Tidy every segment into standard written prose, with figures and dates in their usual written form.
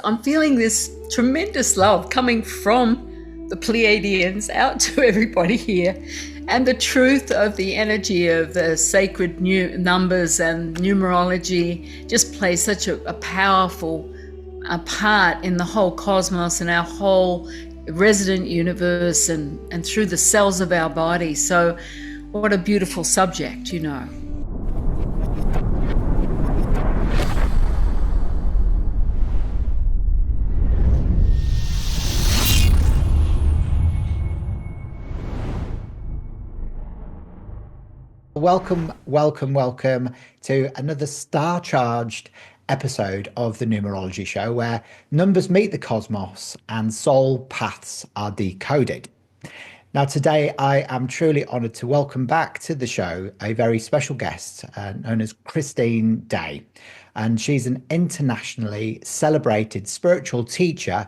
I'm feeling this tremendous love coming from the Pleiadians out to everybody here. And the truth of the energy of the sacred numbers and numerology just plays such a powerful part in the whole cosmos and our whole resident universe and through the cells of our body. So what a beautiful subject, you know. Welcome to another star-charged episode of the Numerology Show, where numbers meet the cosmos and soul paths are decoded. Now, today I am truly honoured to welcome back to the show a very special guest known as Christine Day. And she's an internationally celebrated spiritual teacher,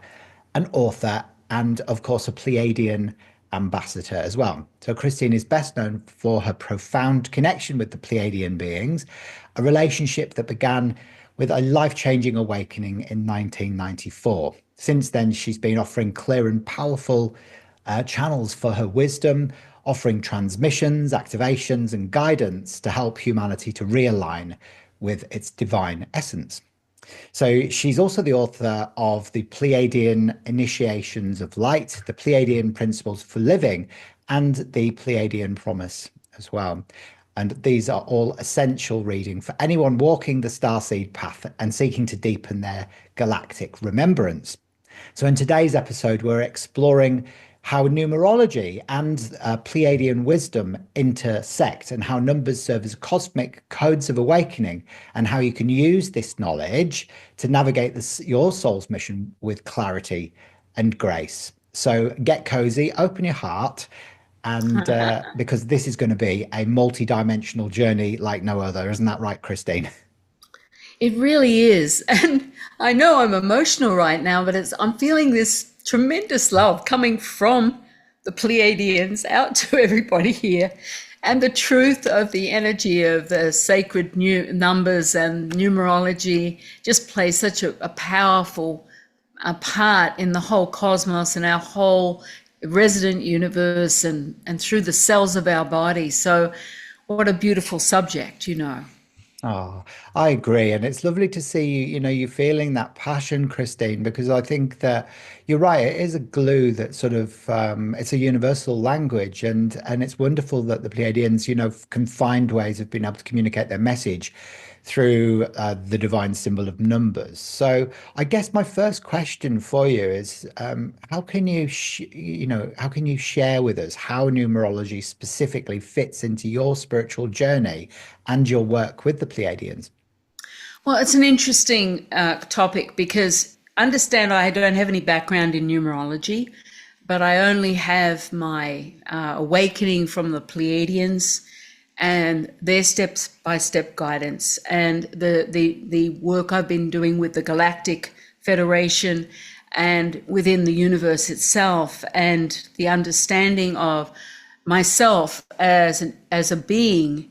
an author, and of course a Pleiadian ambassador as well. So Christine is best known for her profound connection with the Pleiadian beings, a relationship that began with a life-changing awakening in 1994. Since then, she's been offering clear and powerful channels for her wisdom, offering transmissions, activations, and guidance to help humanity to realign with its divine essence. So she's also the author of the Pleiadian Initiations of Light, the Pleiadian Principles for Living, and the Pleiadian Promise as well. And these are all essential reading for anyone walking the Starseed path and seeking to deepen their galactic remembrance. So in today's episode, we're exploring how numerology and Pleiadian wisdom intersect, and how numbers serve as cosmic codes of awakening, and how you can use this knowledge to navigate your soul's mission with clarity and grace. So get cozy, open your heart, and because this is going to be a multi-dimensional journey like no other. Isn't that right, Christine? It really is. And I know I'm emotional right now, but I'm feeling this tremendous love coming from the Pleiadians out to everybody here. And the truth of the energy of the sacred numbers and numerology just plays such a powerful part in the whole cosmos and our whole resident universe and through the cells of our body. So what a beautiful subject, you know. Oh, I agree. And it's lovely to see you feeling that passion, Christine, because I think that you're right. It is a glue that sort of, it's a universal language. And it's wonderful that the Pleiadians, can find ways of being able to communicate their message through the divine symbol of numbers. So I guess my first question for you is, how can you share with us how numerology specifically fits into your spiritual journey and your work with the Pleiadians? Well, it's an interesting topic because understand I don't have any background in numerology, but I only have my awakening from the Pleiadians and their step-by-step guidance and the work I've been doing with the Galactic Federation and within the universe itself, and the understanding of myself as a being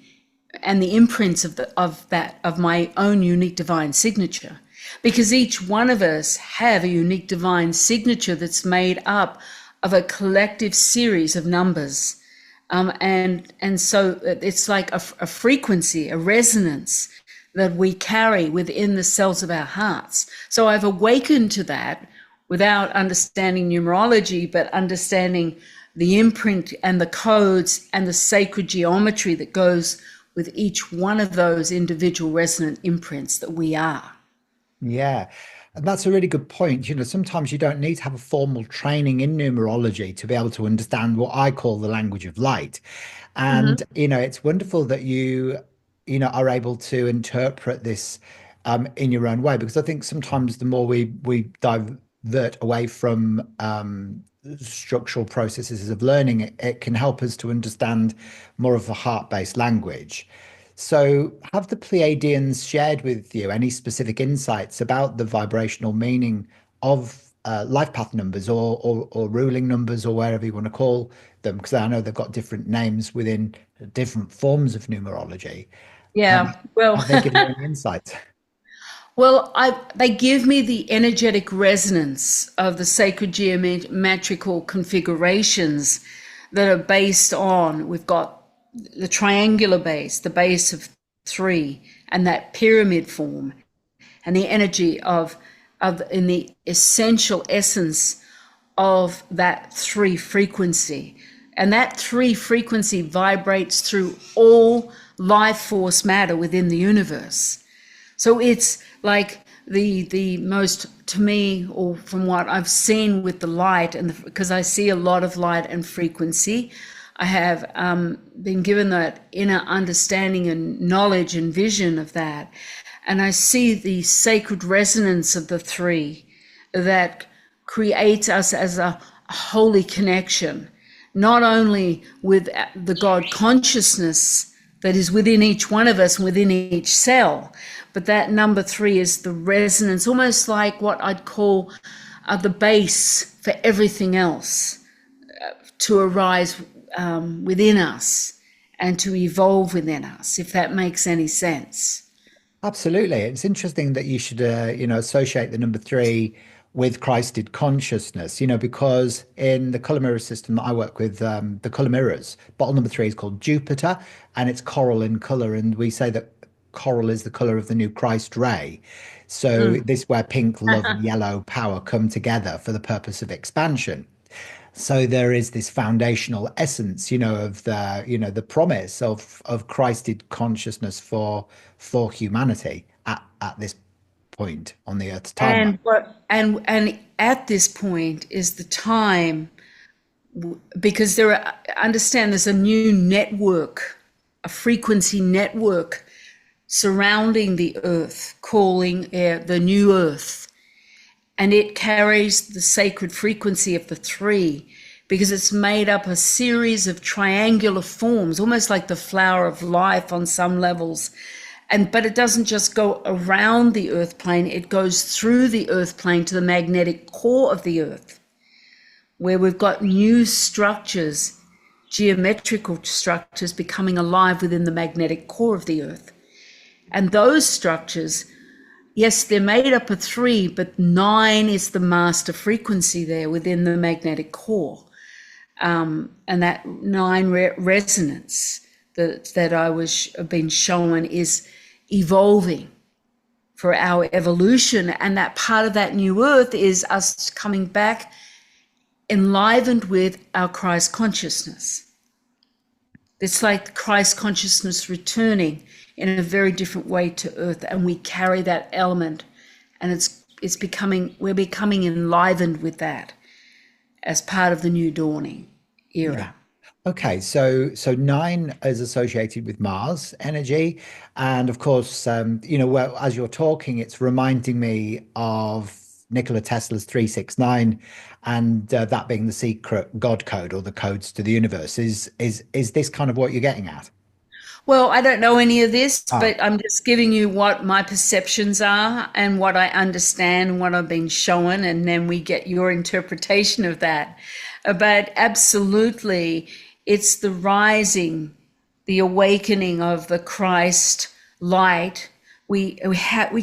and the imprints of my own unique divine signature, because each one of us have a unique divine signature that's made up of a collective series of numbers. And so it's like a frequency, a resonance that we carry within the cells of our hearts. So I've awakened to that without understanding numerology, but understanding the imprint and the codes and the sacred geometry that goes with each one of those individual resonant imprints that we are. Yeah. And that's a really good point. Sometimes you don't need to have a formal training in numerology to be able to understand what I call the language of light. And, it's wonderful that you are able to interpret this in your own way, because I think sometimes the more we divert away from structural processes of learning, it can help us to understand more of the heart-based language. So have the Pleiadians shared with you any specific insights about the vibrational meaning of life path numbers or ruling numbers, or wherever you want to call them? Because I know they've got different names within different forms of numerology. Yeah, well, Have they given you any insights? Well, they give me the energetic resonance of the sacred geometrical configurations that are based on, we've got the triangular base, the base of three, and that pyramid form, and the energy of in the essential essence of that three frequency. And that three frequency vibrates through all life force matter within the universe. So it's like the most, to me, or from what I've seen with the light, and because I see a lot of light and frequency, I have been given that inner understanding and knowledge and vision of that. And I see the sacred resonance of the three that creates us as a holy connection, not only with the God consciousness that is within each one of us, within each cell, but that number three is the resonance, almost like what I'd call the base for everything else to arise within us and to evolve within us, if that makes any sense. Absolutely. It's interesting that you should, associate the number three with Christed consciousness, because in the color mirror system that I work with, the color mirrors, bottle number three is called Jupiter, and it's coral in color. And we say that coral is the color of the new Christ ray. So Mm. this where pink, love, and yellow power come together for the purpose of expansion. So there is this foundational essence, of the promise of Christed consciousness for humanity at this point on the Earth's timeline. And at this point is the time, because understand there's a new network, a frequency network surrounding the earth, calling the new earth. And it carries the sacred frequency of the three, because it's made up a series of triangular forms, almost like the flower of life on some levels. But it doesn't just go around the earth plane, it goes through the earth plane to the magnetic core of the earth, where we've got new structures, geometrical structures becoming alive within the magnetic core of the earth. And those structures, yes, they're made up of three, but nine is the master frequency there within the magnetic core. And that nine resonance that I was been shown is evolving for our evolution. And that part of that new earth is us coming back enlivened with our Christ consciousness. It's like Christ consciousness returning in a very different way to earth, and we carry that element, and we're becoming enlivened with that as part of the new dawning Yeah. era. Okay, so nine is associated with Mars energy, and of course, well, as you're talking, it's reminding me of Nikola Tesla's 369, and that being the secret God code or the codes to the universe. Is this kind of what you're getting at? Well, I don't know any of this, Ah, but I'm just giving you what my perceptions are and what I understand, what I've been shown, and then we get your interpretation of that. But absolutely, it's the rising, the awakening of the Christ light. We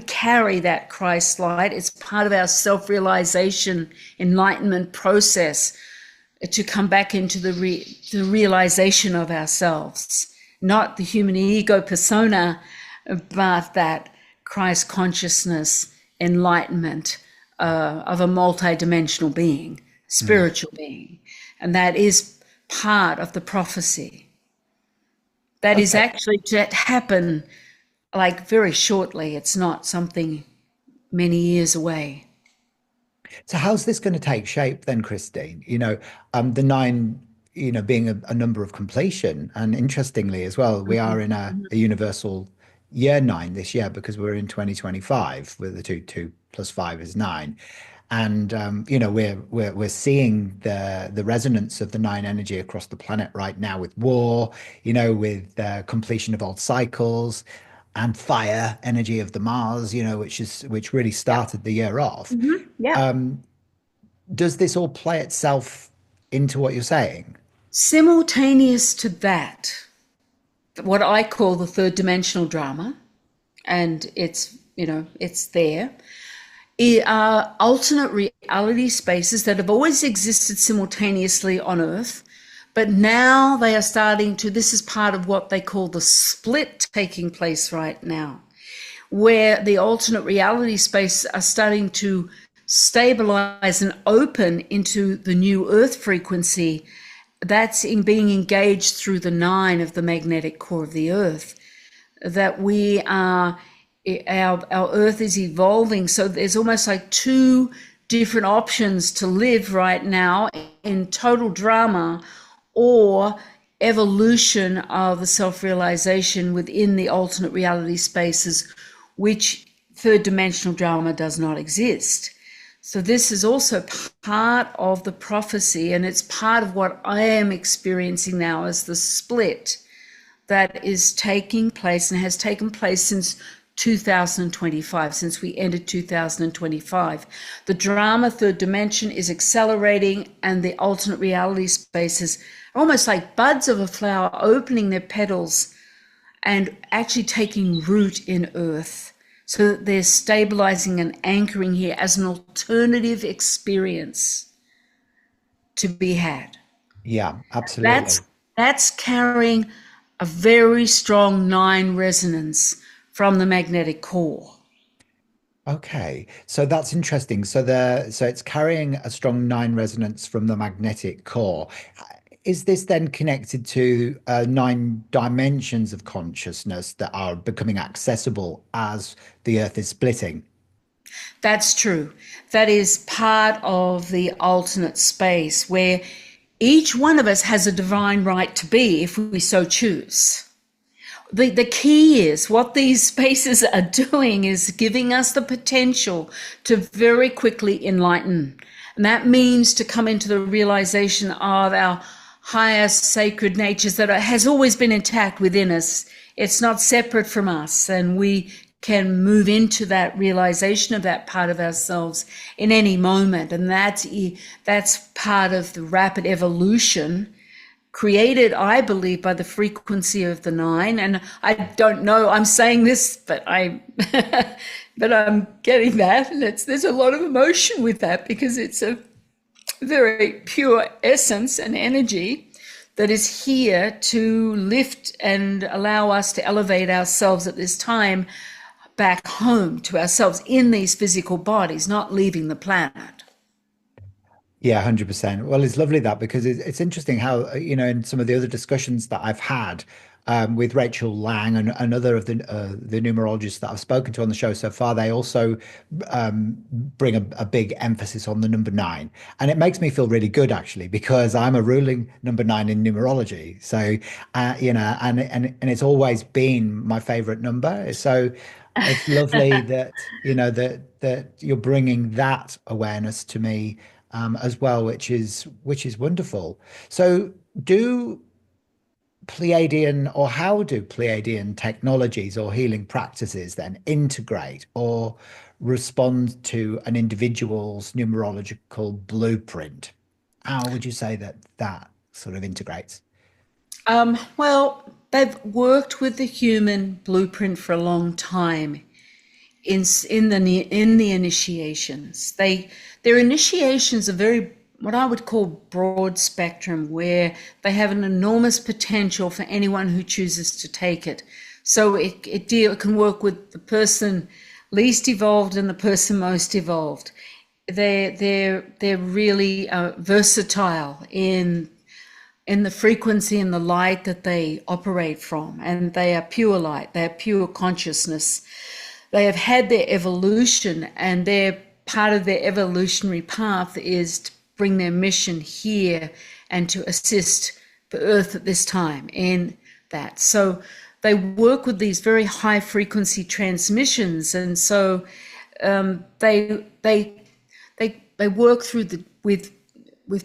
carry that Christ light. It's part of our self-realization, enlightenment process to come back into the realization of ourselves, not the human ego persona, but that Christ consciousness, enlightenment of a multidimensional being, mm, spiritual being. And that is part of the prophecy. That is okay. actually to happen like very shortly. It's not something many years away. So how's this going to take shape then, Christine? The nine, being a number of completion, and interestingly as well, we are in a universal year nine this year because we're in 2025, where the two plus five is nine. And we're seeing the resonance of the nine energy across the planet right now with war, with completion of old cycles and fire energy of the Mars, which really Yeah. started the year off. Yeah. Does this all play itself into what you're saying? Simultaneous to that, what I call the third dimensional drama, and it's it's there, are alternate reality spaces that have always existed simultaneously on Earth, but now they are starting to, this is part of what they call the split taking place right now, where the alternate reality space are starting to stabilize and open into the new Earth frequency that's being engaged through the 9 of the magnetic core of the Earth, that we are, our Earth is evolving. So there's almost like 2 different options to live right now, in total drama or evolution of the self-realization within the alternate reality spaces, which third dimensional drama does not exist. So this is also part of the prophecy, and it's part of what I am experiencing now as the split that is taking place and has taken place since 2025, since we entered 2025. The drama third dimension is accelerating, and the alternate reality spaces are almost like buds of a flower opening their petals and actually taking root in Earth, so that they're stabilizing and anchoring here as an alternative experience to be had. Yeah, absolutely. That's carrying a very strong 9 resonance from the magnetic core. Okay, so that's interesting. So it's carrying a strong 9 resonance from the magnetic core. Is this then connected to 9 dimensions of consciousness that are becoming accessible as the Earth is splitting? That's true. That is part of the alternate space where each one of us has a divine right to be if we so choose. The key is what these spaces are doing is giving us the potential to very quickly enlighten. And that means to come into the realization of our highest sacred natures that has always been intact within us. It's not separate from us, and we can move into that realization of that part of ourselves in any moment. And that's part of the rapid evolution created, I believe, by the frequency of the 9. And I don't know, I'm saying this, but but I'm getting that. And there's a lot of emotion with that, because it's a very pure essence and energy that is here to lift and allow us to elevate ourselves at this time back home to ourselves in these physical bodies, not leaving the planet. Yeah, 100%. Well, it's lovely that, because it's interesting how, in some of the other discussions that I've had with Rachel Lang and other of the numerologists that I've spoken to on the show so far, they also bring a big emphasis on the number 9. And it makes me feel really good, actually, because I'm a ruling number 9 in numerology. So, and it's always been my favorite number. So it's lovely that, that you're bringing that awareness to me as well, which is wonderful. So, how do Pleiadian technologies or healing practices then integrate or respond to an individual's numerological blueprint? How would you say that sort of integrates? Well, they've worked with the human blueprint for a long time in the initiations. Their initiations are very, what I would call, broad spectrum, where they have an enormous potential for anyone who chooses to take it. So it can work with the person least evolved and the person most evolved. They're really versatile in the frequency and the light that they operate from, and they are pure light. They are pure consciousness. They have had their evolution, and their part of their evolutionary path is to bring their mission here and to assist the Earth at this time in that. So they work with these very high frequency transmissions, and so they work through with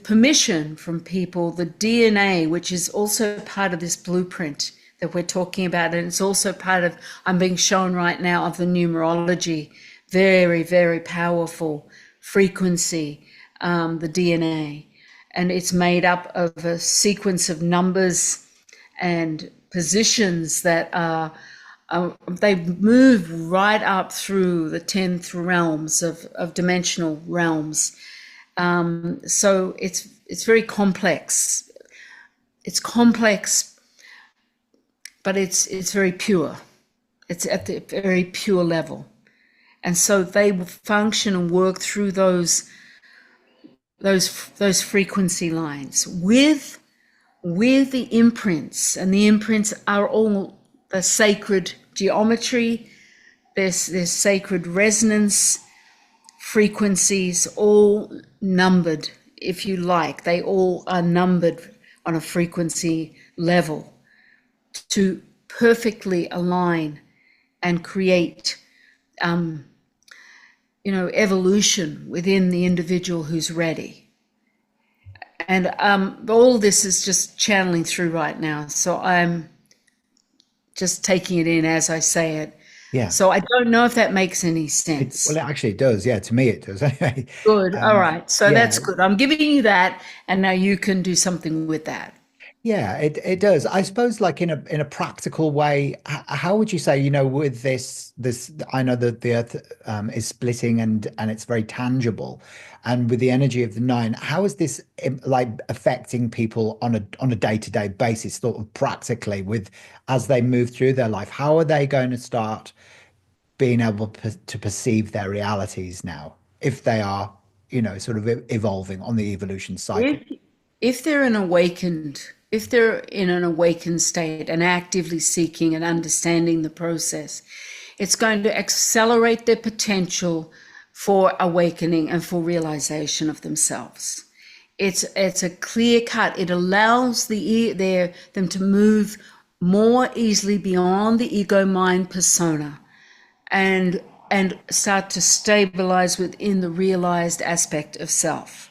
permission from people, the DNA, which is also part of this blueprint that we're talking about. And it's also part of, I'm being shown right now, of the numerology, very, very powerful frequency, the DNA. And it's made up of a sequence of numbers and positions that are they move right up through the 10th realms of dimensional realms. So it's very complex. It's complex, but it's very pure. It's at the very pure level. And so they will function and work through those frequency lines with the imprints, and the imprints are all the sacred geometry, there's sacred resonance frequencies, all numbered, if you like. They all are numbered on a frequency level to perfectly align and create evolution within the individual who's ready. And all this is just channeling through right now. So I'm just taking it in as I say it. Yeah. So I don't know if that makes any sense. Well, it actually does. Yeah, to me it does. Anyway. Good. All right. So Yeah. that's good. I'm giving you that, and now you can do something with that. Yeah, it does. I suppose, like in a practical way, how would you say, with this, I know that the Earth is splitting and it's very tangible, and with the energy of the nine, how is this like affecting people on a day-to-day basis, sort of practically, with as they move through their life? How are they going to start being able to perceive their realities now, if they are, sort of evolving on the evolution cycle? If if they're in an awakened state and actively seeking and understanding the process, it's going to accelerate their potential for awakening and for realization of themselves. It's a clear cut. It allows them to move more easily beyond the ego mind persona and start to stabilize within the realized aspect of self.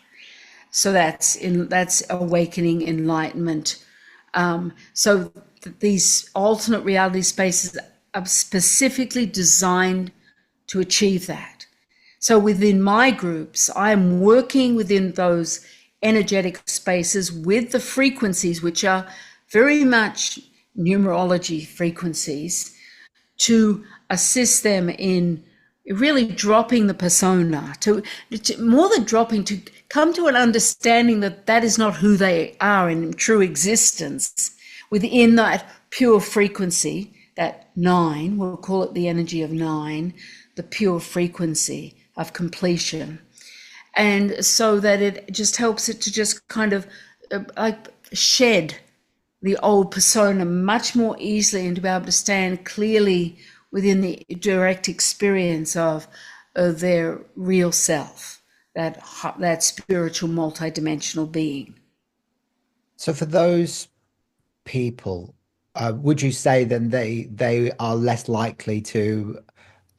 So that's awakening, enlightenment. So these alternate reality spaces are specifically designed to achieve that. So within my groups, I'm working within those energetic spaces with the frequencies, which are very much numerology frequencies, to assist them in really dropping the persona, to more than dropping, to come to an understanding that that is not who they are in true existence within that pure frequency, that nine, we'll call it the energy of nine, the pure frequency of completion. And so that it just helps it to just kind of like shed the old persona much more easily and to be able to stand clearly within the direct experience of their real self, that spiritual multidimensional being. So for those people, would you say then they are less likely to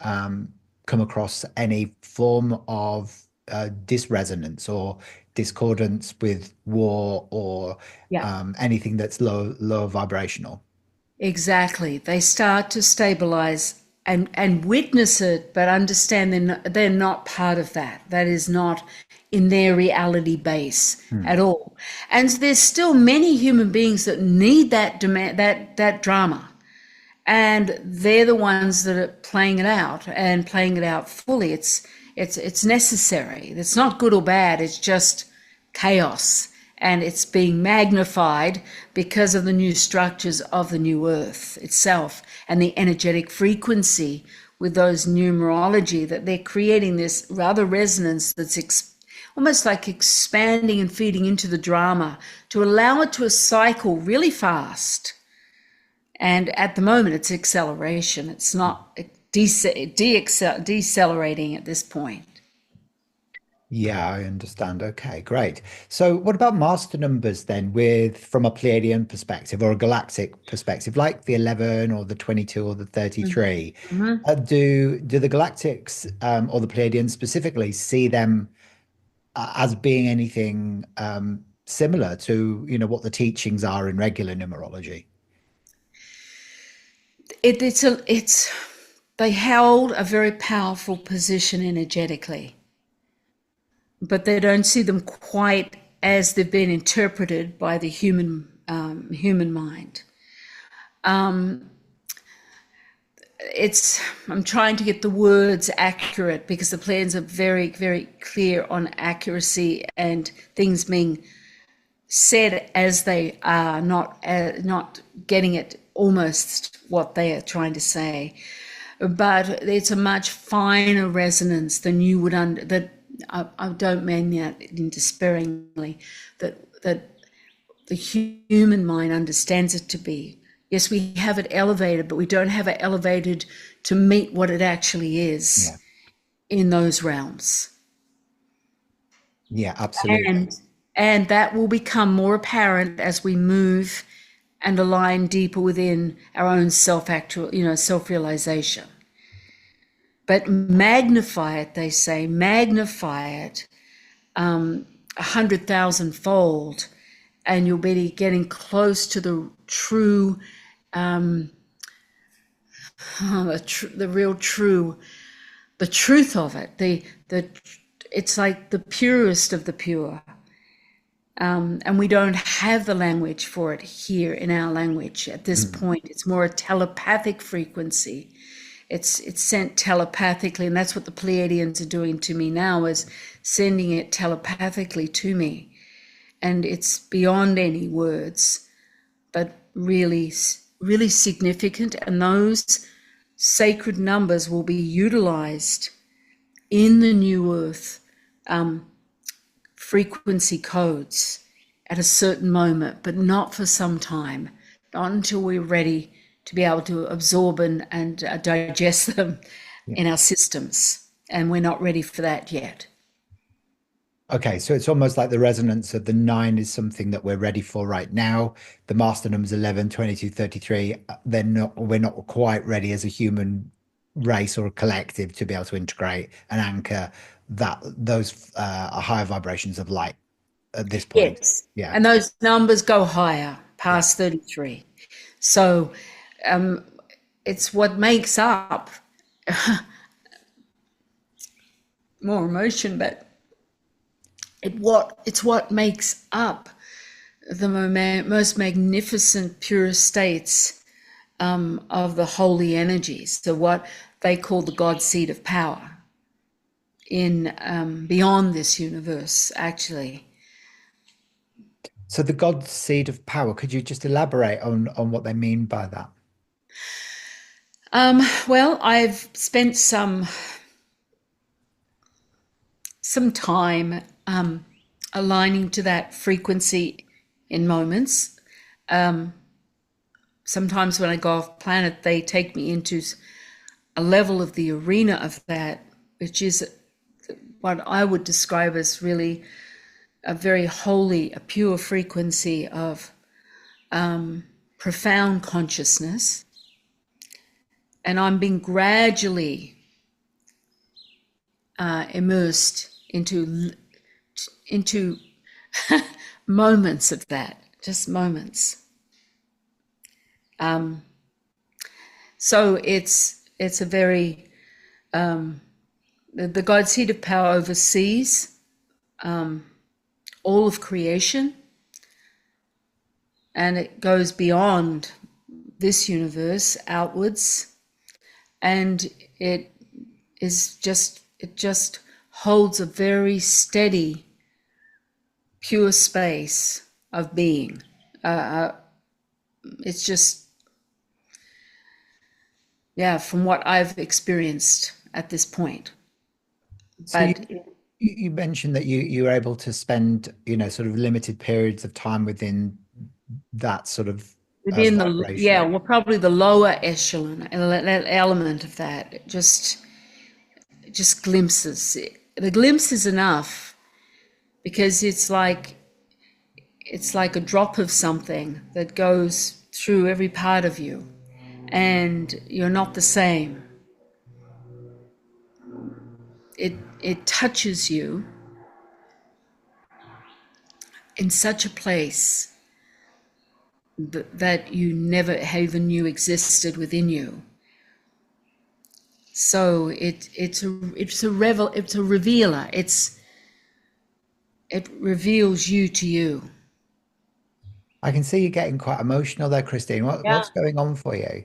come across any form of disresonance or discordance with war or Yeah, anything that's low vibrational? exactly. They start to stabilize and witness it, but understand they're not part of that. That is not in their reality base at all. And there's still many human beings that need that drama. And they're the ones that are playing it out and playing it out fully. It's necessary. It's not good or bad. It's just chaos, and it's being magnified because of the new structures of the new Earth itself and the energetic frequency with those numerology, that they're creating this rather resonance that's almost like expanding and feeding into the drama to allow it to cycle really fast. And at the moment, it's acceleration. It's not decelerating at this point. Yeah, I understand. Okay, great. So what about master numbers then, with from a Pleiadian perspective or a galactic perspective, like the 11 or the 22 or the 33? Mhm. Do the galactics or the Pleiadians specifically see them as being anything similar to, what the teachings are in regular numerology? They held a very powerful position energetically, but they don't see them quite as they've been interpreted by the human mind. I'm trying to get the words accurate because the plans are very, very clear on accuracy and things being said as they are, not getting it almost what they are trying to say. But it's a much finer resonance than you would I don't mean that despairingly, that the human mind understands it to be. Yes, we have it elevated, but we don't have it elevated to meet what it actually is in those realms. Yeah, absolutely. And that will become more apparent as we move and align deeper within our own self-realization. But magnify it, they say, magnify it 100,000 fold, and you'll be getting close to the true, the truth of it. It's like the purest of the pure. And we don't have the language for it here in our language at this point. It's more a telepathic frequency. It's sent telepathically, and that's what the Pleiadians are doing to me now, is sending it telepathically to me. And it's beyond any words, but really, really significant. And those sacred numbers will be utilized in the new earth frequency codes at a certain moment, but not for some time, not until we're ready to be able to absorb and digest them in our systems. And we're not ready for that yet. Okay, so it's almost like the resonance of the 9 is something that we're ready for right now. The master numbers 11, 22, 33, we're not quite ready as a human race or a collective to be able to integrate and anchor those higher vibrations of light at this point. Yes. Yeah. And those numbers go higher past 33. So it's what makes up more emotion, but it's what makes up the most magnificent, purest states of the holy energies. So what they call the God seed of power in beyond this universe, actually. So the God seed of power, could you just elaborate on what they mean by that? Well, I've spent some time aligning to that frequency in moments. Sometimes when I go off planet, they take me into a level of the arena of that, which is what I would describe as really a very holy, a pure frequency of profound consciousness. And I'm being gradually immersed into moments of that, just moments. So it's a very the God seed of power oversees all of creation, and it goes beyond this universe outwards, and it just holds a very steady, pure space of being. It's just, from what I've experienced at this point. So you mentioned that you were able to spend, sort of limited periods of time within that sort of within vibration. well, probably the lower echelon element of that, just glimpses. The glimpse is enough because it's like a drop of something that goes through every part of you, and you're not the same. It touches you in such a place that you never even knew existed within you. So it's a revealer. It reveals you to you. I can see you getting quite emotional there, Christine. What's going on for you?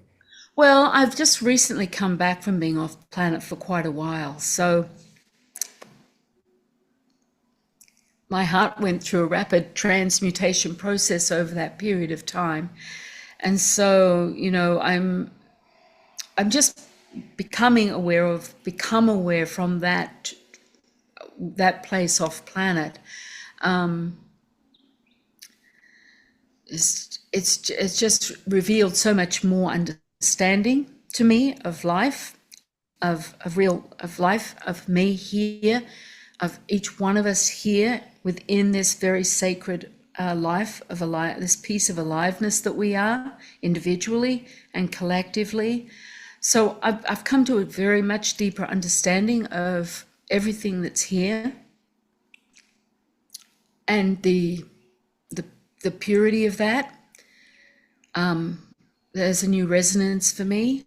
Well, I've just recently come back from being off planet for quite a while. So my heart went through a rapid transmutation process over that period of time. And so, I'm just become aware from that place off planet. It's just revealed so much more understanding to me of life, of life, of me here, of each one of us here within this very sacred life of this piece of aliveness that we are individually and collectively. So I've come to a very much deeper understanding of everything that's here, and the purity of that. There's a new resonance for me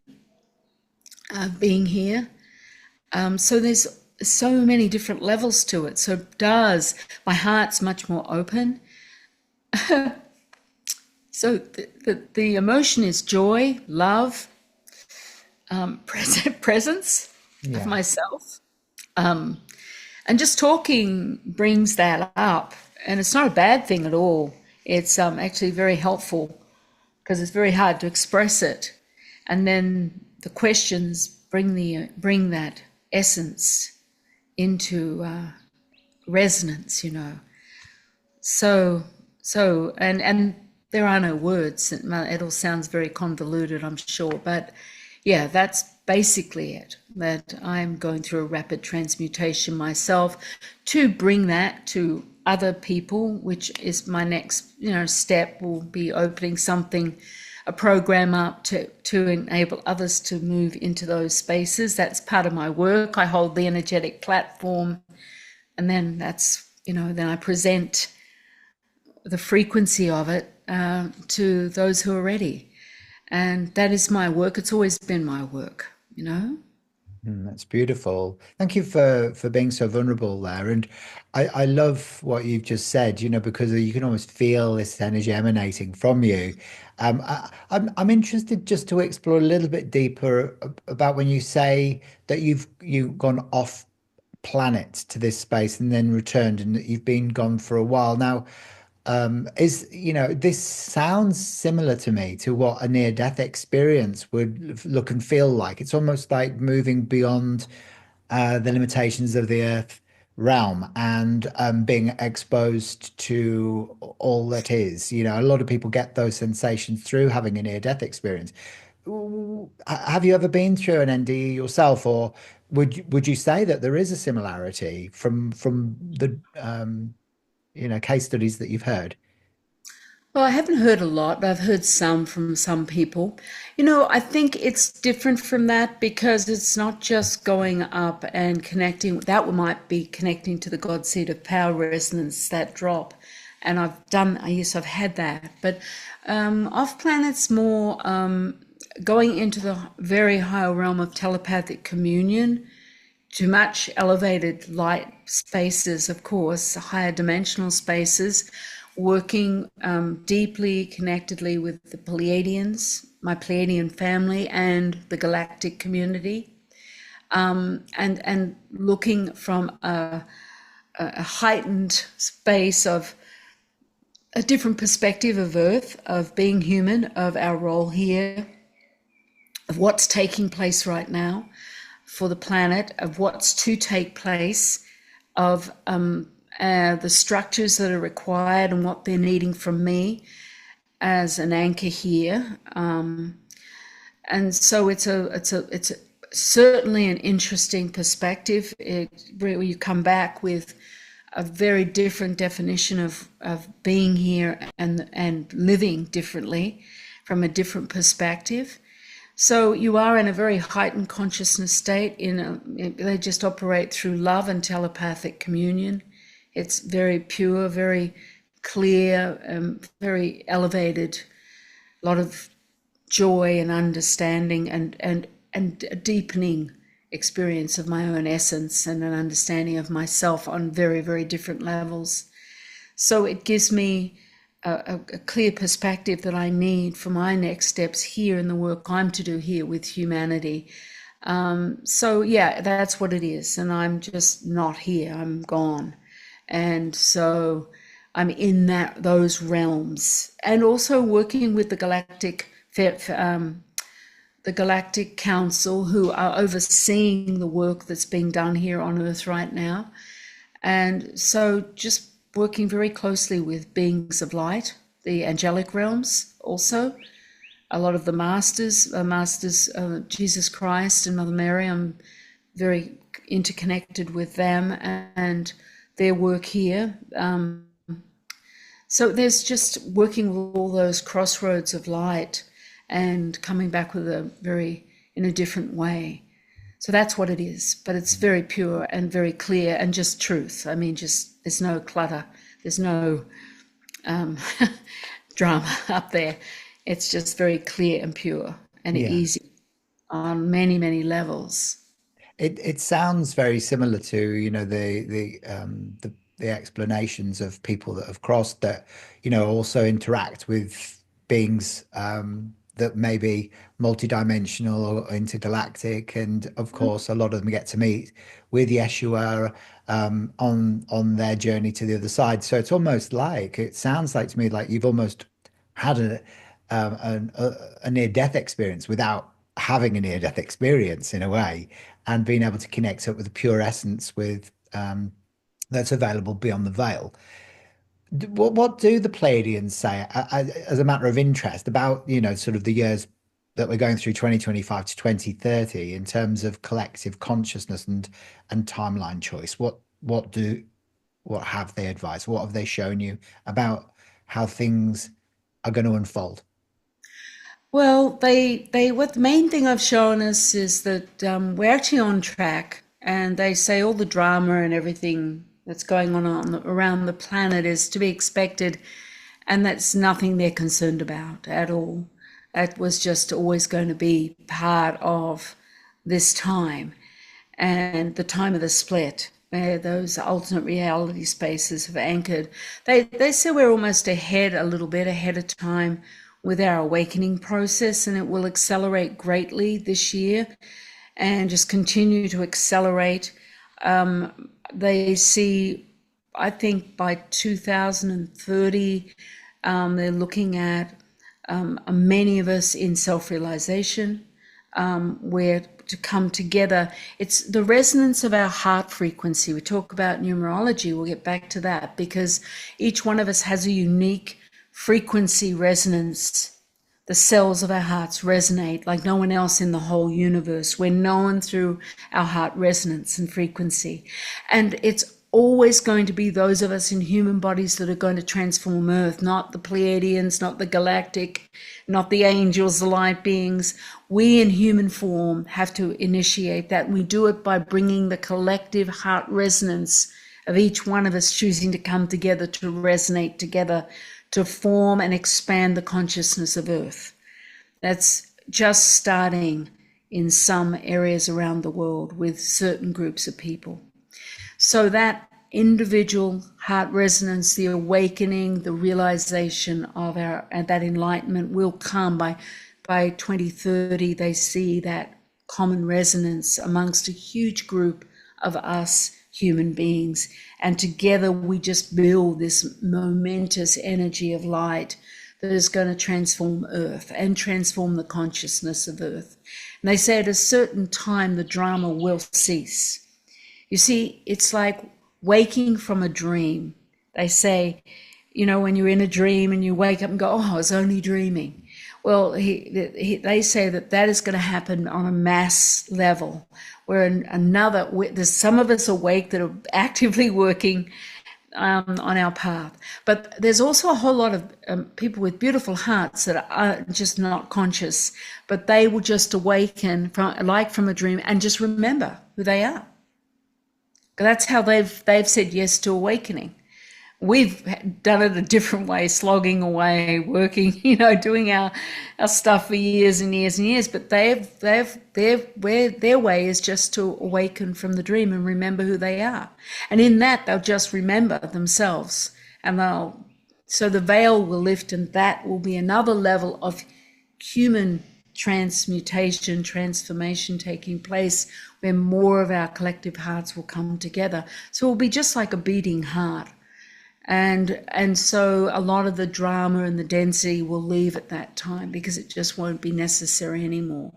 being here. So there's so many different levels to it. So my heart's much more open. So the emotion is joy, love, presence of myself. And just talking brings that up. And it's not a bad thing at all. It's actually very helpful, because it's very hard to express it. And then the questions bring that essence into resonance, So and there are no words. It all sounds very convoluted, I'm sure, but yeah, that's basically it. That I'm going through a rapid transmutation myself to bring that to other people, which is my next, step. Will be opening a program up to enable others to move into those spaces. That's part of my work. I hold the energetic platform, and then then I present the frequency of it to those who are ready. And that is my work. It's always been my work, That's beautiful. Thank you for being so vulnerable there. And I love what you've just said, because you can almost feel this energy emanating from you. I'm interested just to explore a little bit deeper about when you say that you've gone off planet to this space and then returned, and that you've been gone for a while now. This sounds similar to me to what a near-death experience would look and feel like. It's almost like moving beyond the limitations of the Earth realm and being exposed to all that is. A lot of people get those sensations through having a near-death experience. Have you ever been through an NDE yourself, or would you say that there is a similarity from the case studies that you've heard? Well, I haven't heard a lot, but I've heard some from some people. I think it's different from that, because it's not just going up and connecting. That might be connecting to the God seed of power resonance, that drop. And I've had that. But off planet's more going into the very higher realm of telepathic communion, to much elevated light spaces, of course, higher dimensional spaces, working deeply, connectedly with the Pleiadians, my Pleiadian family, and the galactic community, and looking from a heightened space of a different perspective of Earth, of being human, of our role here, of what's taking place right now for the planet, of what's to take place, of the structures that are required and what they're needing from me as an anchor here. And so it's certainly an interesting perspective, where you come back with a very different definition of being here and living differently from a different perspective. So you are in a very heightened consciousness state. They just operate through love and telepathic communion. It's very pure, very clear, very elevated. A lot of joy and understanding and a deepening experience of my own essence and an understanding of myself on very, very different levels. So it gives me a clear perspective that I need for my next steps here in the work I'm to do here with humanity. So yeah, that's what it is. And I'm just not here. I'm gone. And so I'm in those realms, and also working with the Galactic Council, who are overseeing the work that's being done here on Earth right now. And so just working very closely with beings of light, the angelic realms also. A lot of the masters, Jesus Christ and Mother Mary, I'm very interconnected with them and their work here. So there's just working with all those crossroads of light and coming back with in a different way. So that's what it is, but it's very pure and very clear and just truth. I mean, just there's no clutter, there's no drama up there. It's just very clear and pure and easy on many, many levels. It sounds very similar to, you know, the explanations of people that have crossed that, you know, also interact with beings that may be multidimensional or intergalactic, and of course, a lot of them get to meet with Yeshua on their journey to the other side. So it's almost like, it sounds like to me like you've almost had a near-death experience without having a near-death experience in a way, and being able to connect up with the pure essence with that's available beyond the veil. What do the Pleiadians say as a matter of interest about, you know, sort of the years that we're going through 2025 to 2030 in terms of collective consciousness and timeline choice? What have they advised? What have they shown you about how things are going to unfold? Well, what the main thing I've shown us is that we're actually on track, and they say all the drama and everything that's going on around the planet is to be expected, and that's nothing they're concerned about at all. That was just always going to be part of this time and the time of the split, where those alternate reality spaces have anchored. They say we're almost a little bit ahead of time with our awakening process, and it will accelerate greatly this year and just continue to accelerate. They see, I think by 2030, they're looking at many of us in self-realization, where to come together. It's the resonance of our heart frequency. We talk about numerology, we'll get back to that, because each one of us has a unique frequency resonance. The cells of our hearts resonate like no one else in the whole universe. We're known through our heart resonance and frequency. And it's always going to be those of us in human bodies that are going to transform Earth, not the Pleiadians, not the galactic, not the angels, the light beings. We in human form have to initiate that. We do it by bringing the collective heart resonance of each one of us choosing to come together, to resonate together, to form and expand the consciousness of Earth. That's just starting in some areas around the world with certain groups of people. So that individual heart resonance, the awakening, the realization of that enlightenment will come by 2030. They see that common resonance amongst a huge group of us human beings, and together we just build this momentous energy of light that is going to transform Earth and transform the consciousness of Earth. And they say at a certain time the drama will cease. You see, it's like waking from a dream. They say, you know, when you're in a dream and you wake up and go, oh, I was only dreaming. Well, they say that is going to happen on a mass level, where there's some of us awake that are actively working on our path. But there's also a whole lot of people with beautiful hearts that are just not conscious, but they will just awaken from a dream and just remember who they are. That's how they've said yes to awakening. We've done it a different way, slogging away, working, doing our stuff for years and years and years. But their way is just to awaken from the dream and remember who they are. And in that, they'll just remember themselves, and they'll So the veil will lift, and that will be another level of human transmutation, transformation taking place, where more of our collective hearts will come together. So it will be just like a beating heart. And so a lot of the drama and the density will leave at that time, because it just won't be necessary anymore.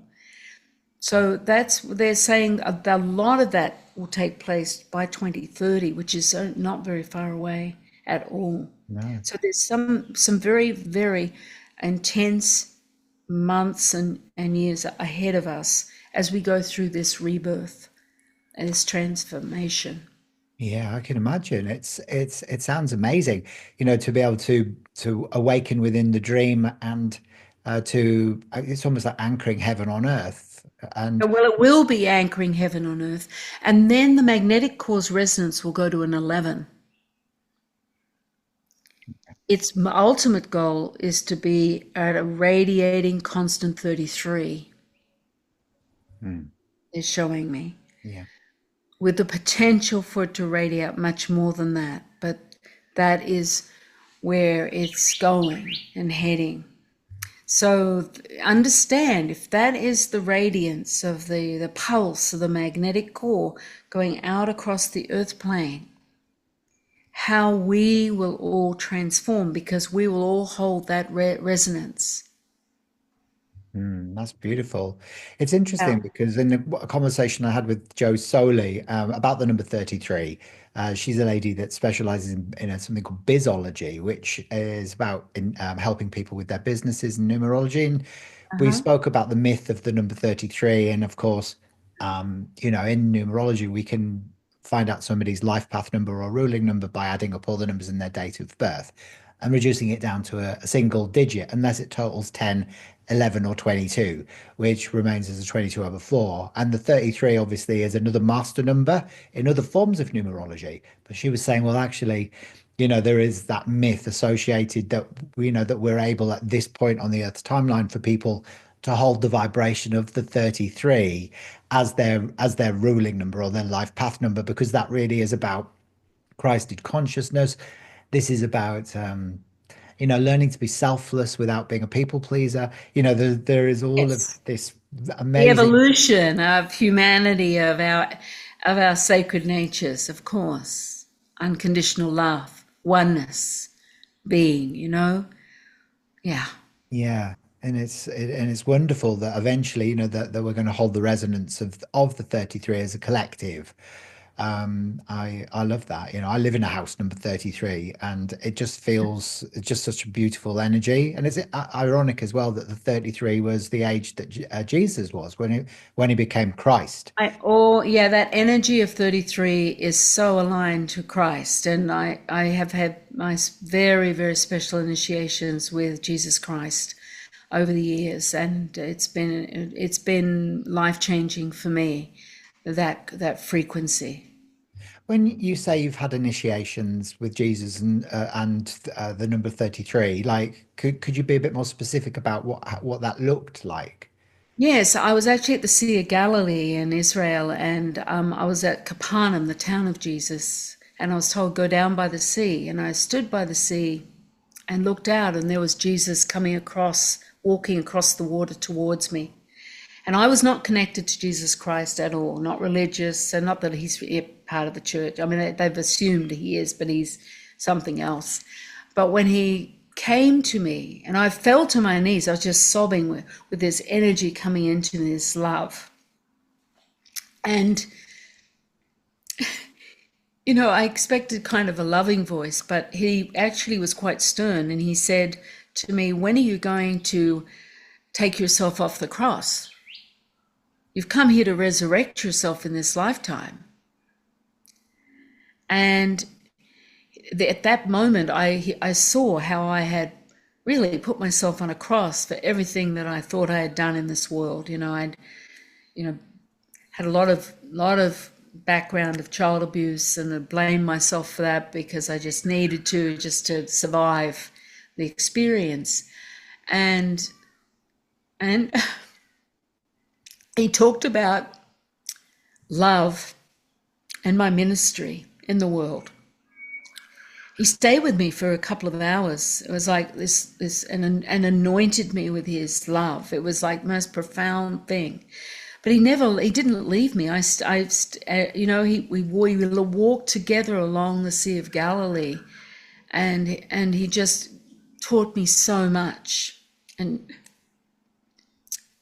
So that's, they're saying a lot of that will take place by 2030, which is not very far away at all. No. So there's some very, very intense months and years ahead of us as we go through this rebirth and this transformation. Yeah, I can imagine. It sounds amazing, to be able to awaken within the dream and it's almost like anchoring heaven on earth. And Well, it will be anchoring heaven on earth. And then the magnetic core's resonance will go to an 11. Its ultimate goal is to be at a radiating constant 33, is showing me, yeah. with the potential for it to radiate much more than that. But that is where it's going and heading. So understand, if that is the radiance of the pulse of the magnetic core going out across the earth plane, how we will all transform, because we will all hold that resonance. That's beautiful. It's interesting because in a conversation I had with Joe Soley about the number 33, she's a lady that specializes in something called bizology, which is about helping people with their businesses and numerology. And we Uh-huh. spoke about the myth of the number 33. And of course, in numerology, we can find out somebody's life path number or ruling number by adding up all the numbers in their date of birth and reducing it down to a single digit, unless it totals 10, 11, or 22, which remains as a 22 over 4. And the 33 obviously is another master number in other forms of numerology. But she was saying, well, actually, there is that myth associated that that we're able at this point on the Earth's timeline for people to hold the vibration of the 33 as their ruling number or their life path number, because that really is about Christed consciousness. This is about learning to be selfless without being a people pleaser. There is all of Yes. this The amazing. evolution of humanity, of our sacred natures, of course. Unconditional love, oneness, being, Yeah. Yeah, and it's wonderful that eventually, that we're going to hold the resonance of the 33 as a collective. I love that. I live in a house number 33, and it just feels it's just such a beautiful energy. And it's ironic as well that the 33 was the age that Jesus was when he became Christ. Yeah, that energy of 33 is so aligned to Christ. And I have had my very, very special initiations with Jesus Christ over the years, and it's been life-changing for me, that frequency. When you say you've had initiations with Jesus and the number 33, like could you be a bit more specific about what that looked like? Yes, I was actually at the Sea of Galilee in Israel, and I was at Capernaum, the town of Jesus, and I was told, go down by the sea. And I stood by the sea and looked out, and there was Jesus coming across, walking across the water towards me. And I was not connected to Jesus Christ at all, not religious, and not that he's part of the church. I mean, they've assumed he is, but he's something else. But when he came to me, and I fell to my knees, I was just sobbing with this energy coming into me, this love. And, I expected kind of a loving voice, but he actually was quite stern. And he said to me, when are you going to take yourself off the cross? You've come here to resurrect yourself in this lifetime. And at that moment, I saw how I had really put myself on a cross for everything that I thought I had done in this world. I'd had a lot of background of child abuse, and I blamed myself for that because I just needed to, just to survive the experience. And he talked about love and my ministry in the world. he stayed with me for a couple of hours. It was like this, and anointed me with his love. It was like the most profound thing. But he didn't leave me. We walked together along the Sea of Galilee, and he just taught me so much and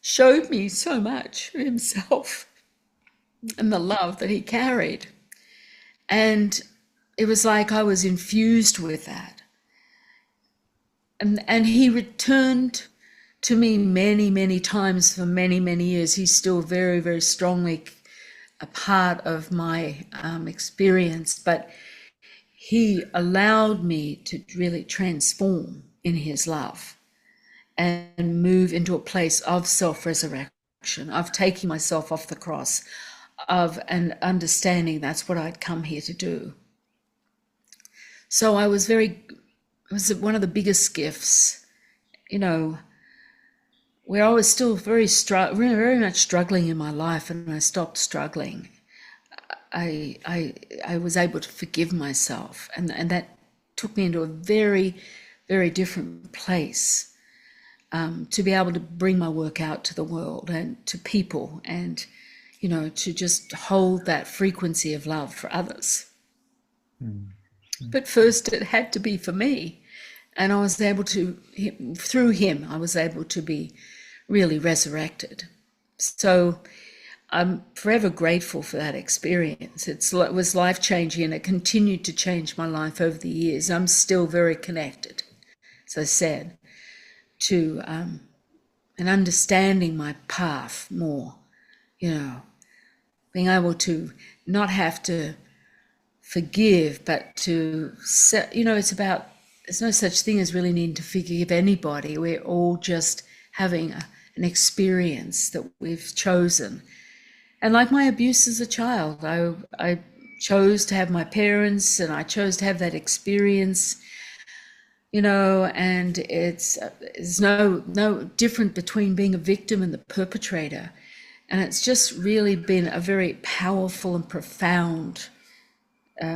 showed me so much of himself and the love that he carried. And it was like I was infused with that. And he returned to me many, many times for many, many years. He's still very, very strongly a part of my experience, but he allowed me to really transform in his love and move into a place of self-resurrection, of taking myself off the cross, of and understanding that's what I'd come here to do. So it was one of the biggest gifts, where I was still very much struggling in my life, and I stopped struggling. I was able to forgive myself, and that took me into a very, very different place, to be able to bring my work out to the world and to people, and to just hold that frequency of love for others. But first it had to be for me, and I was able to, through him, I was able to be really resurrected. So I'm forever grateful for that experience. It was life-changing, and it continued to change my life over the years. I'm still very connected, as I said, to and understanding my path more, being able to not have to forgive, but to, it's about, there's no such thing as really needing to forgive anybody. We're all just having an experience that we've chosen. And like my abuse as a child, I chose to have my parents, and I chose to have that experience, and it's no different between being a victim and the perpetrator. And it's just really been a very powerful and profound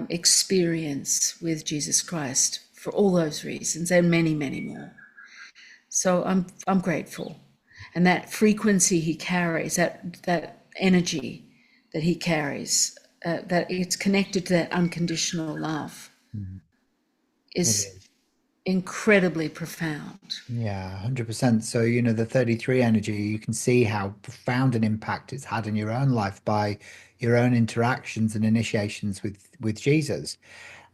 experience with Jesus Christ for all those reasons, and many, many more. So I'm grateful. And that frequency he carries, that energy that he carries, that it's connected to that unconditional love, is incredibly profound. Yeah, 100%. So, the 33 energy, you can see how profound an impact it's had in your own life by your own interactions and initiations with Jesus.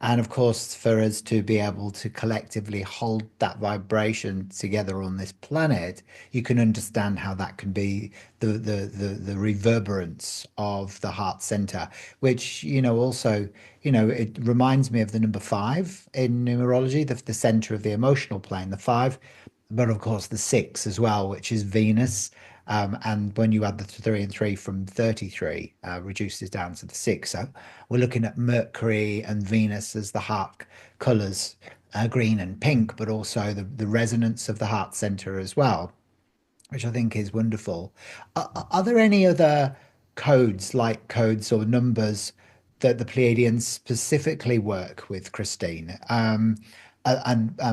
And of course, for us to be able to collectively hold that vibration together on this planet, you can understand how that can be the reverberance of the heart center, which, also, it reminds me of the number 5 in numerology, the center of the emotional plane, the 5, but of course the 6 as well, which is Venus. And when you add the 3 and 3 from 33, reduces down to the 6. So we're looking at Mercury and Venus as the heart colors, green and pink, but also the resonance of the heart center as well, which I think is wonderful. Are there any other codes, like codes or numbers, that the Pleiadians specifically work with, Christine? And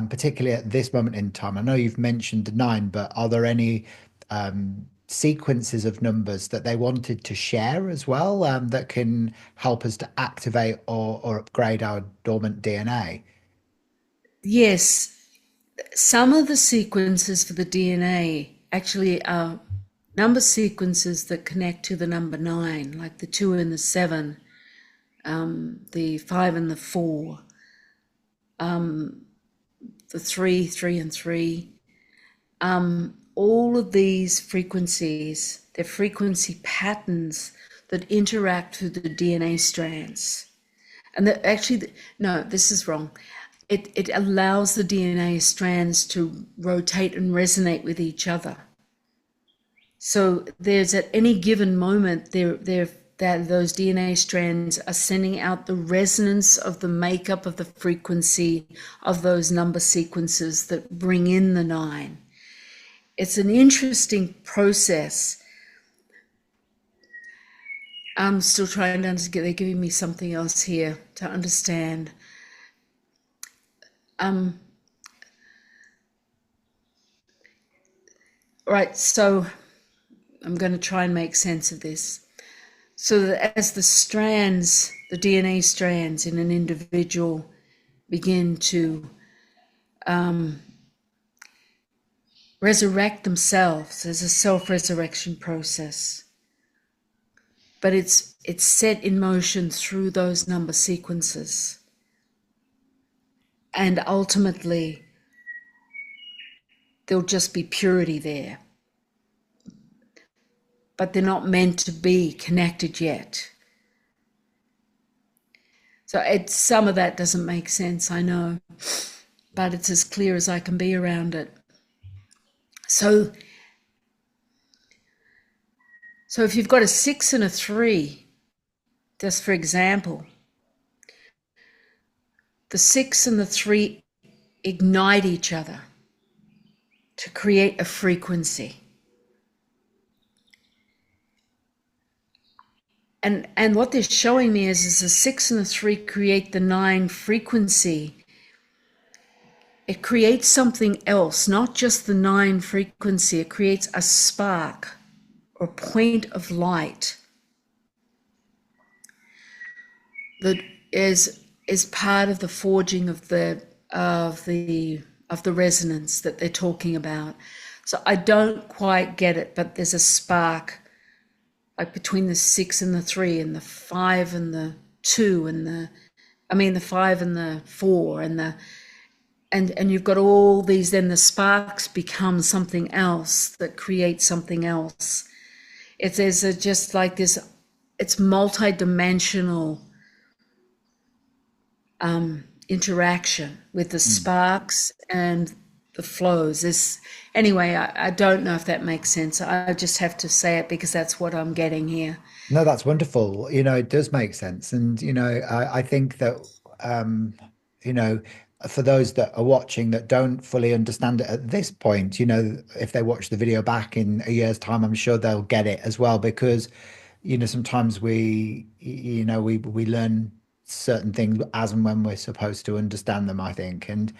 particularly at this moment in time, I know you've mentioned the 9, but are there any sequences of numbers that they wanted to share as well, that can help us to activate or upgrade our dormant DNA? Yes, some of the sequences for the DNA actually are number sequences that connect to the number 9, like the 2 and the 7, the 5 and the 4, the 3 and 3. All of these frequencies, they're frequency patterns that interact with the DNA strands. And no, this is wrong. It allows the DNA strands to rotate and resonate with each other. So there's, at any given moment, that those DNA strands are sending out the resonance of the makeup of the frequency of those number sequences that bring in the 9. It's an interesting process. I'm still trying to understand. They're giving me something else here to understand. Um, right, so I'm going to try and make sense of this. So that as the strands, the DNA strands in an individual begin to resurrect themselves, as a self-resurrection process, but it's set in motion through those number sequences, and ultimately there'll just be purity there, but they're not meant to be connected yet. So some of that doesn't make sense, I know, but it's as clear as I can be around it. So if you've got a 6 and a 3, just for example, the 6 and the 3 ignite each other to create a frequency. And what they're showing me is the 6 and the 3 create the 9 frequency. It creates something else, not just the 9 frequency. It creates a spark or point of light that is part of the forging of the resonance that they're talking about. So I don't quite get it, but there's a spark, like between the 6 and the 3 and the 5 and the 2 and the 5 and the 4 and you've got all these, then the sparks become something else that creates something else. There's just like this, it's multidimensional interaction with the sparks and the flows. Anyway, I don't know if that makes sense. I just have to say it because that's what I'm getting here. No, that's wonderful. It does make sense. And, I think that, you know, for those that are watching that don't fully understand it at this point, if they watch the video back in a year's time, I'm sure they'll get it as well, because, sometimes we learn certain things as and when we're supposed to understand them, I think. And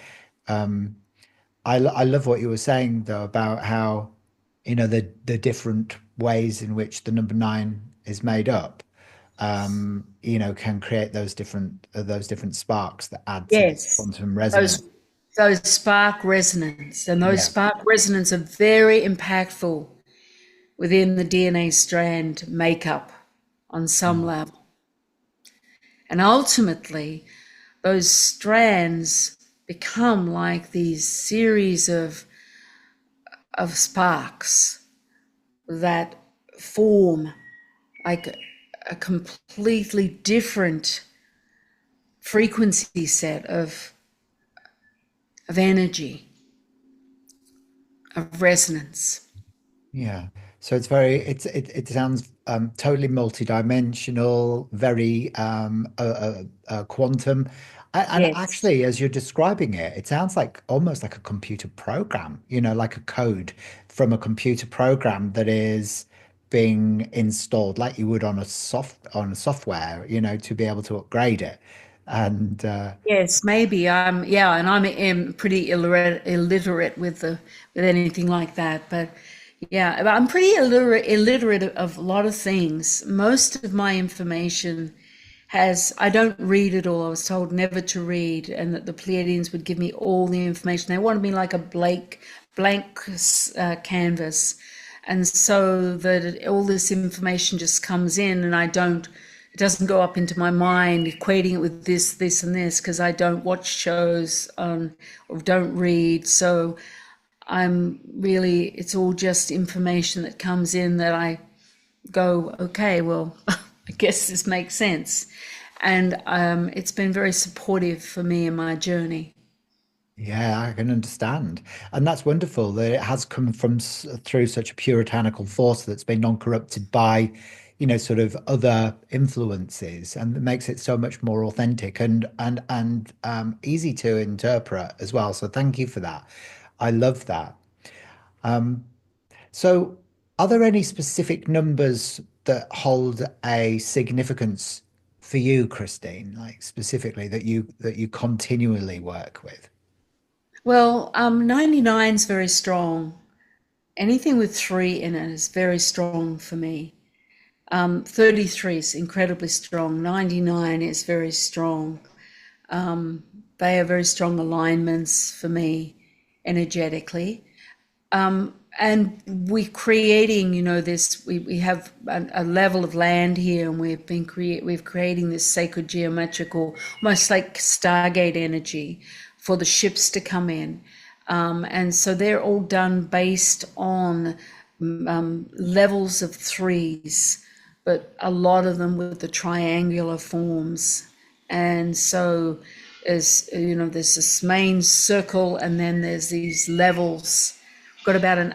I love what you were saying though about how the different ways in which the number nine is made up, can create those different sparks that add to this Yes, quantum resonance. those those spark resonance, and those Yeah. spark resonance are very impactful within the DNA strand makeup on some Mm. level. And ultimately, those strands become like these series of sparks that form like a completely different frequency set of energy, of resonance. Yeah. So it sounds totally multidimensional, very quantum. And Yes. actually, as you're describing it, it sounds like almost like a computer program, like a code from a computer program that is being installed like you would on a software, to be able to upgrade it. And Yes, maybe. Yeah, and I'm pretty illiterate with anything like that. But yeah, but I'm pretty illiterate of a lot of things. Most of my information I don't read it all. I was told never to read, and that the Pleiadians would give me all the information. They wanted me like a blank canvas, and so that all this information just comes in, and it doesn't go up into my mind, equating it with this, and this, because I don't watch shows or don't read. So it's all just information that comes in that I go, okay, well, I guess this makes sense. And it's been very supportive for me in my journey. yeah, I can understand. And that's wonderful that it has come through such a puritanical force that's been non-corrupted by, sort of other influences, and it makes it so much more authentic and easy to interpret as well. So thank you for that. I love that. So are there any specific numbers that hold a significance for you, Christine, like specifically that you continually work with? Well, 99 is very strong. Anything with three in it is very strong for me. 33 is incredibly strong. 99 is very strong. They are very strong alignments for me energetically. And we're creating, we have a level of land here, and we're creating this sacred geometrical, almost like stargate energy for the ships to come in. And so they're all done based on levels of threes, but a lot of them with the triangular forms. And so there's this main circle, and then there's these levels. Got about an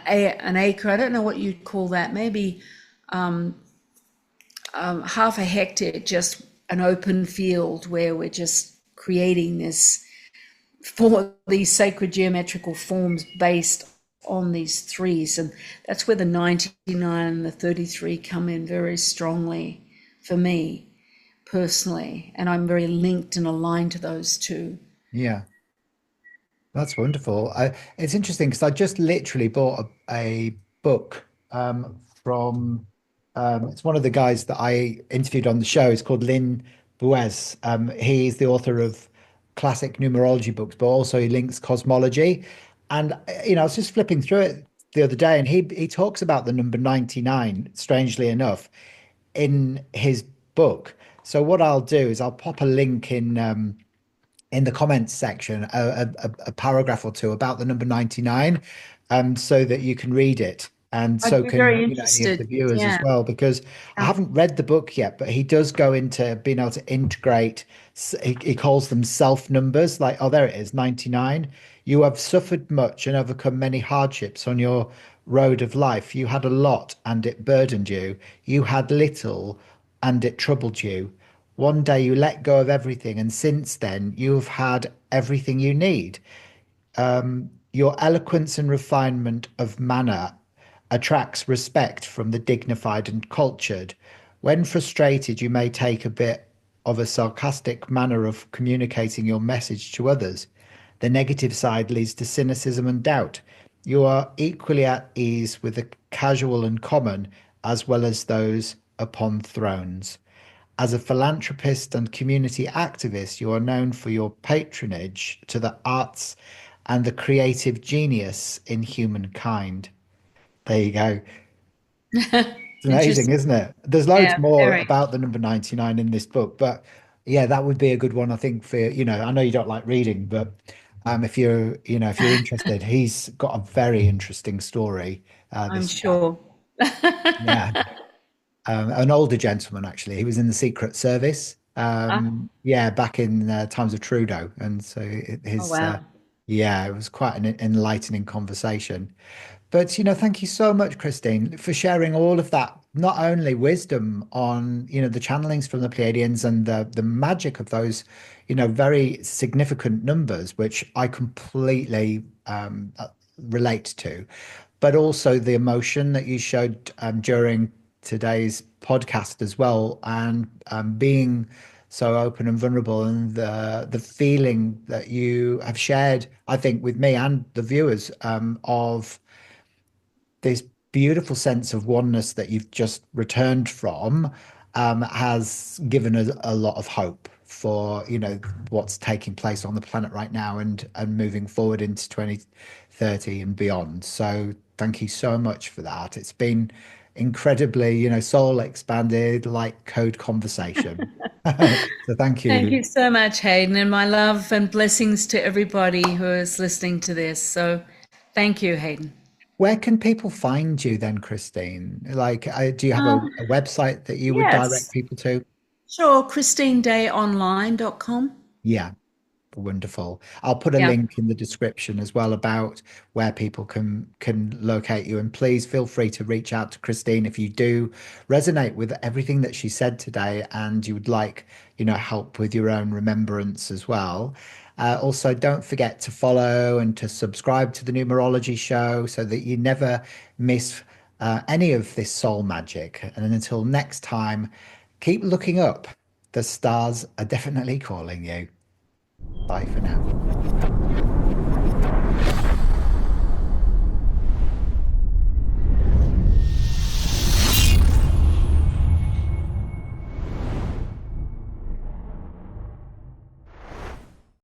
acre. I don't know what you'd call that. Maybe half a hectare, just an open field where we're just creating this for these sacred geometrical forms based on these threes. And that's where the 99 and the 33 come in very strongly for me personally. And I'm very linked and aligned to those two. Yeah. That's wonderful. It's interesting because I just literally bought a book from it's one of the guys that I interviewed on the show. It's called Lynn Buez. He's the author of classic numerology books, but also he links cosmology. And I was just flipping through it the other day, and he talks about the number 99, strangely enough, in his book. So what I'll do is I'll pop a link in the comments section a paragraph or two about the number 99 so that you can read it, and I'd so be can very any of the interested. viewers as Yeah. well, because I haven't read the book yet, but he does go into being able to integrate he calls them self numbers, like, oh, there it is, 99. You have suffered much and overcome many hardships on your road of life. You had a lot and it burdened you. You had little and it troubled you. One day you let go of everything, and since then you've had everything you need. Your eloquence and refinement of manner attracts respect from the dignified and cultured. When frustrated, you may take a bit of a sarcastic manner of communicating your message to others. The negative side leads to cynicism and doubt. You are equally at ease with the casual and common, as well as those upon thrones. As a philanthropist and community activist, you are known for your patronage to the arts and the creative genius in humankind. There you go. It's amazing, Interesting. isn't it? There's loads Yeah, more very. about the number 99 in this book, but yeah, that would be a good one, I think, for, I know you don't like reading, but if you're interested, he's got a very interesting story, I'm this chap. sure. Yeah. An older gentleman, actually. He was in the Secret Service. Ah, Yeah, back in times of Trudeau, and so oh, his wow. yeah, it was quite an enlightening conversation. But thank you so much, Christine, for sharing all of that. Not only wisdom on the channelings from the Pleiadians and the magic of those very significant numbers, which I completely relate to, but also the emotion that you showed during today's podcast as well, and being so open and vulnerable, and the feeling that you have shared, I think, with me and the viewers, of this beautiful sense of oneness that you've just returned from, has given us a lot of hope for what's taking place on the planet right now, and moving forward into 2030 and beyond. So thank you so much for that. It's been incredibly soul expanded, like code conversation. So thank Thank you. you so much, Hayden, and my love and blessings to everybody who is listening to this. So thank you, Hayden. Where can people find you then, Christine? Like, do you have a website that you would direct Yes, people to? sure. ChristineDayOnline.com. Yeah, wonderful. I'll put a Yeah. link in the description as well about where people can locate you. And please feel free to reach out to Christine if you do resonate with everything that she said today, and you would like, help with your own remembrance as well. Also, don't forget to follow and to subscribe to the Numerology Show so that you never miss any of this soul magic. And until next time, keep looking up. The stars are definitely calling you. Bye for now.